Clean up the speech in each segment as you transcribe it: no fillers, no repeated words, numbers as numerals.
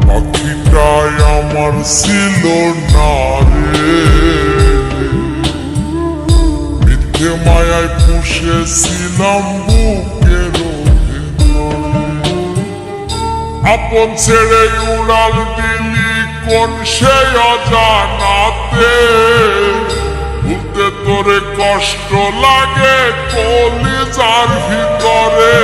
পাখিটাই আমার ছিল না রে, মিথ্যে মায়ায় পুষেছিলাম বুকের ভেতরে। আপন ছেড়ে উড়াল দিলি কোন সে অজানাতে, ভুলতে তোরে কষ্ট লাগে কলিজার ভিতরে।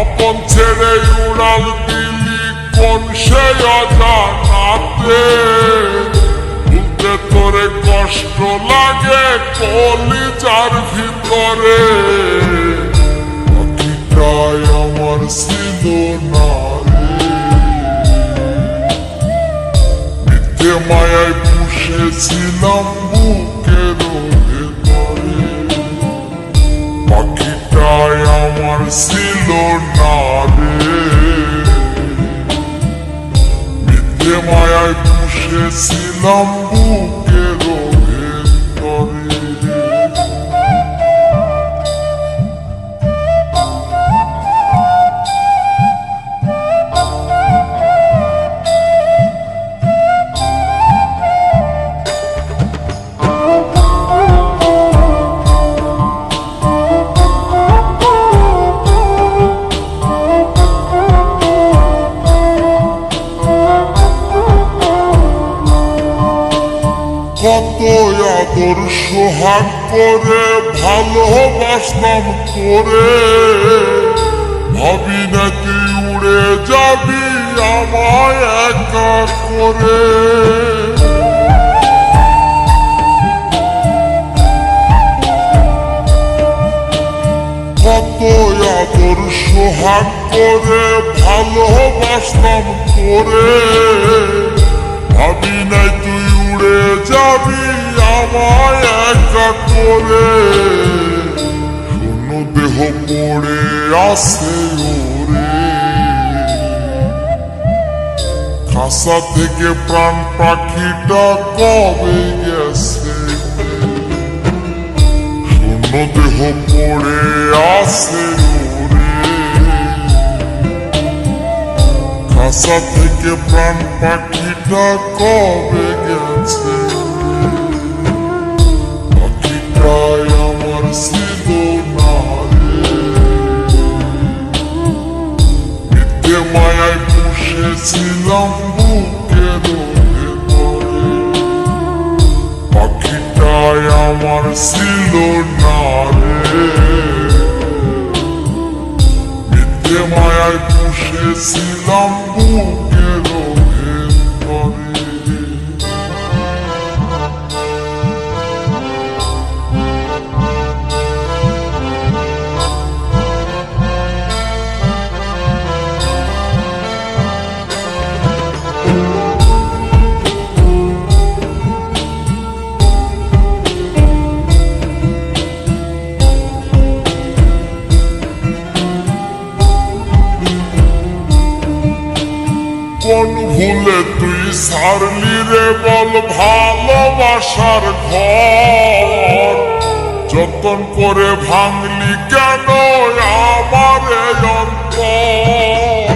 আপন ছেড়ে উড়াল দিলি কোন সে অজানাতে, ভুলতে তোরে কষ্ট লাগে কলিজার ভিতরে। পাখিটাই আমার ছিল না রে, মিথ্যে মায়ায় পুষেছিলাম বুকের ভেতরে। পাখিটাই আমার ছিল না রে, মিথ্যে মায়ায় পুষেছিলাম বুকের ভেতরে। কত আদর সোহাগ করে ভালোবাসতাম তোরে, ভাবি না তুই উড়ে যাবি আমায় একা করে। কত আদর সোহাগ করে ভালোবাসতাম তোরে, ভাবি নাই তুই উড়ে যাবি আমায় একা করে। শূন্য দেহ পড়ে আছে ওরে, খাসা থেকে প্রাণ পাখিটা কবে গেছে। শূন্য দেহ পড়ে আছে ওরে, খাসা থেকে প্রাণ পাখিটা কবে গেছে। পাখিটাই আমার ছিল না রে, মিথ্যে মায়ায় পুষেছিলাম বুকের ভেতরে। পাখিটাই আমার ছিল না রে, মিথ্যে মায়ায় পুষেছিলাম বুকের ভেতরে। কোন ভুলে তুই সারলি রে বল ভালোবাসার ঘর, যতন করে ভাঙলি কেন আমার অন্তর।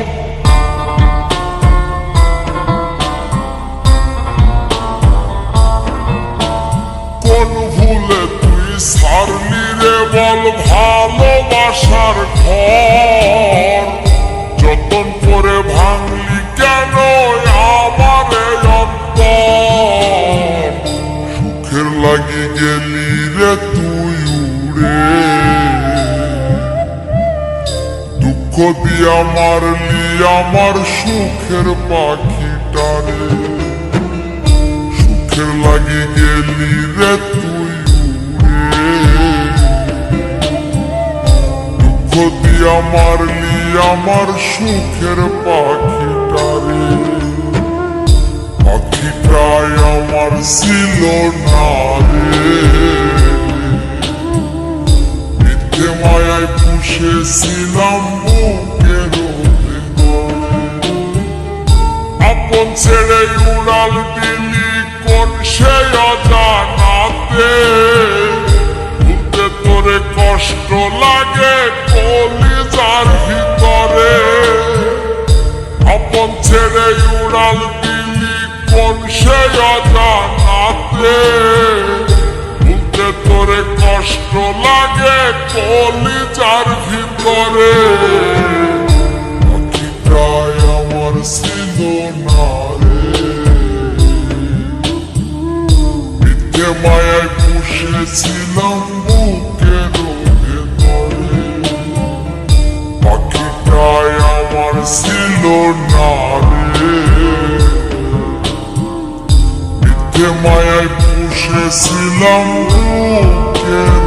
কোন ভুলে তুই সারলি রে বল ভালোবাসার ঘর, যতন করে ভাঙলি কেন আমার অন্তর। সুখের লাগি গেলি রে তুই উড়ে, দুঃখ দিয়া মারলি আমার সুখের পাখিটারে। সুখের লাগি গেলি রে তুই উড়ে, দুঃখ দিয়া মারলি আমার সুখের পাখিটারে। পাখিটাই আমার ছিল না রে, মিথ্যে মায়ায় পুষেছিলাম বুকের ভেতরে। আপন ছেড়ে উড়াল দিলি কোন সে অজানাতে, ভুলতে তোরে কষ্ট লাগে কলিজার ভিতরে। কখন ছেড়ে উড়াল দিলি কোন সে অজানাতে, ভুলতে তোরে কষ্ট লাগে কলিজার ভিতরে। পাখিটাই আমার ছিল না রে, মিথ্যে মায়ায় পুষেছিলাম বুকের ভেতরে। পাখিটাই আমার ছিল না রে, মিথ্যে মায়ায় পুষেছিলাম বুকের